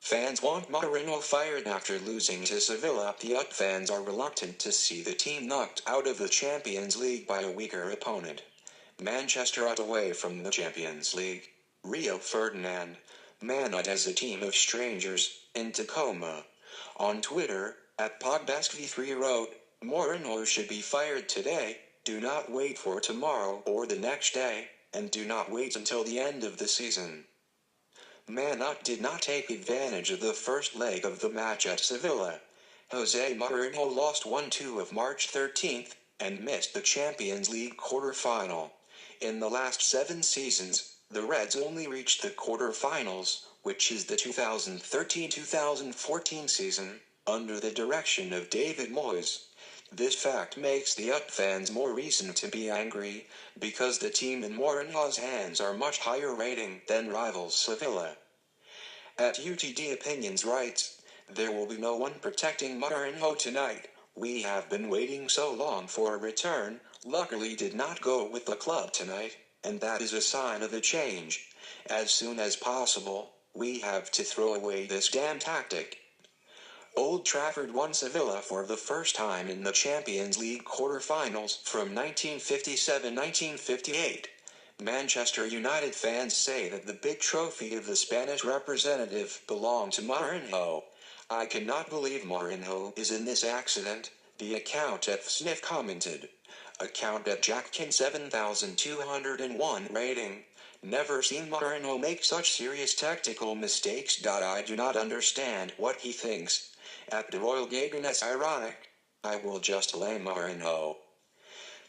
Fans want Mourinho fired after losing to Sevilla. The UT fans are reluctant to see the team knocked out of the Champions League by a weaker opponent. Manchester UT away from the Champions League. Rio Ferdinand. Man UT as a team of strangers, into coma. On Twitter, @PogBaskV3 wrote, Mourinho should be fired today, do not wait for tomorrow or the next day, and do not wait until the end of the season. Man UT did not take advantage of the first leg of the match at Sevilla. Jose Mourinho lost 1-2 of March 13th, and missed the Champions League quarter-final. In the last 7 seasons, the Reds only reached the quarter-finals, which is the 2013-2014 season, under the direction of David Moyes. This fact makes the UT fans more reason to be angry, because the team in Mourinho's hands are much higher rating than rivals Sevilla. @UTD Opinions writes, there will be no one protecting Mourinho tonight. We have been waiting so long for a return, luckily did not go with the club tonight, and that is a sign of a change. As soon as possible, we have to throw away this damn tactic. Old Trafford won Sevilla for the first time in the Champions League quarter-finals from 1957-1958. Manchester United fans say that the big trophy of the Spanish representative belonged to Mourinho. I cannot believe Mourinho is in this accident, the account @FSNIF commented. Account @Jackkin 7201 rating. Never seen Mourinho make such serious tactical mistakes. I do not understand what he thinks. @DeRoyalGagan ironic. I will just blame Mourinho.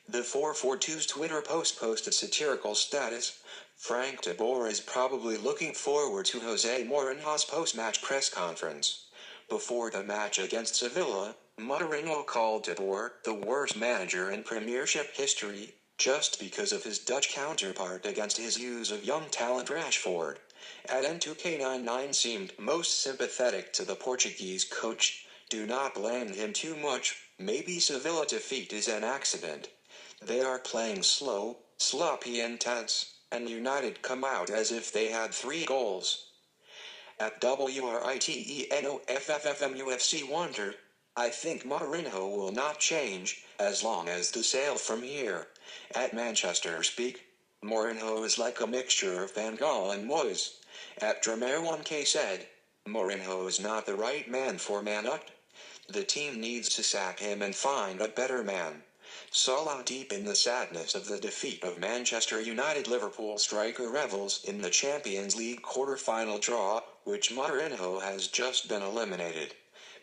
The 442's Twitter post posted satirical status. Frank de Boer is probably looking forward to Jose Mourinho's post-match press conference. Before the match against Sevilla, Mourinho called de Boer the worst manager in Premiership history, just because of his Dutch counterpart against his use of young talent Rashford. @N2K99 seemed most sympathetic to the Portuguese coach. Do not blame him too much, maybe Sevilla defeat is an accident. They are playing slow, sloppy and tense, and United come out as if they had 3 goals. @WRITENOFFFMUFC wondered, I think Mourinho will not change, as long as the sail from here. @Manchester Speak, Mourinho is like a mixture of Van Gaal and Moyes. @Dramer1K said, Mourinho is not the right man for Man UT. The team needs to sack him and find a better man. Salah deep in the sadness of the defeat of Manchester United. Liverpool striker revels in the Champions League quarter-final draw, which Mourinho has just been eliminated.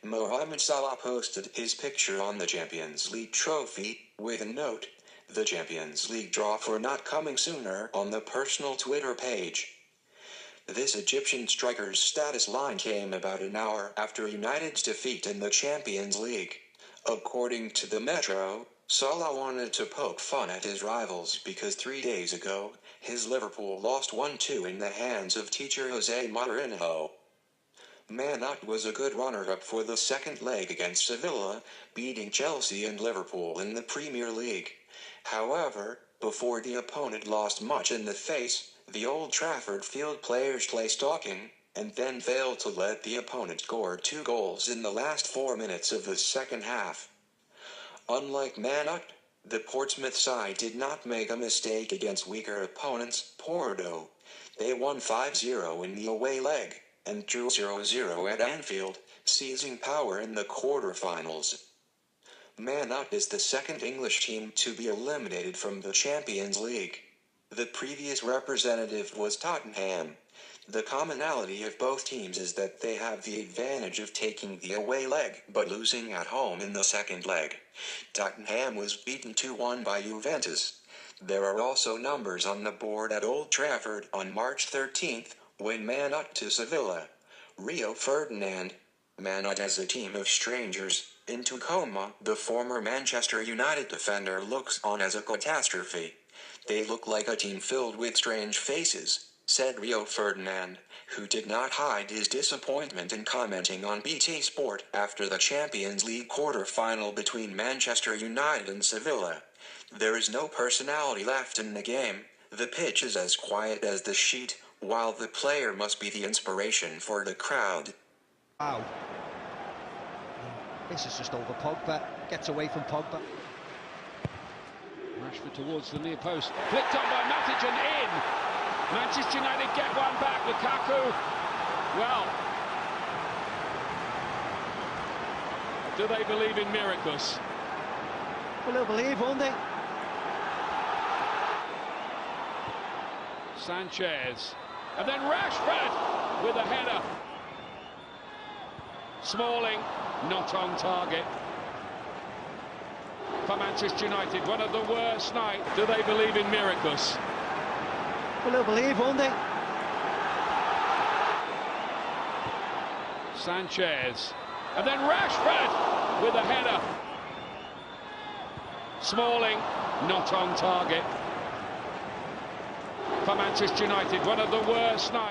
Mohamed Salah posted his picture on the Champions League trophy, with a note, the Champions League draw for not coming sooner, on the personal Twitter page. This Egyptian striker's status line came about an hour after United's defeat in the Champions League. According to the Metro, Salah wanted to poke fun at his rivals because 3 days ago, his Liverpool lost 1-2 in the hands of teacher Jose Mourinho. Man UT was a good runner-up for the second leg against Sevilla, beating Chelsea and Liverpool in the Premier League. However, before the opponent lost much in the face, the Old Trafford field players play stalking, and then failed to let the opponent score 2 goals in the last 4 minutes of the second half. Unlike Man UT, the Portsmouth side did not make a mistake against weaker opponents, Porto. They won 5-0 in the away leg, and drew 0-0 at Anfield, seizing power in the quarter-finals. Man UT is the second English team to be eliminated from the Champions League. The previous representative was Tottenham. The commonality of both teams is that they have the advantage of taking the away leg but losing at home in the second leg. Tottenham was beaten 2-1 by Juventus. There are also numbers on the board at Old Trafford on March 13th, when Man UT to Sevilla. Rio Ferdinand. Man UT as a team of strangers, into coma. The former Manchester United defender looks on as a catastrophe. They look like a team filled with strange faces, said Rio Ferdinand, who did not hide his disappointment in commenting on BT Sport after the Champions League quarter-final between Manchester United and Sevilla. There is no personality left in the game, the pitch is as quiet as the sheet, while the player must be the inspiration for the crowd. Wow. This is just over Pogba. Gets away from Pogba. Rashford towards the near post. Flicked on by Matic and in. Manchester United get one back. Lukaku. Well, do they believe in miracles? Well, they'll believe, won't they? Sanchez. And then Rashford with a header. Smalling, not on target. For Manchester United, one of the worst nights. Do they believe in miracles? Well, they'll believe, won't they? Sanchez. And then Rashford with a header. Smalling, not on target. For Manchester United, one of the worst nights.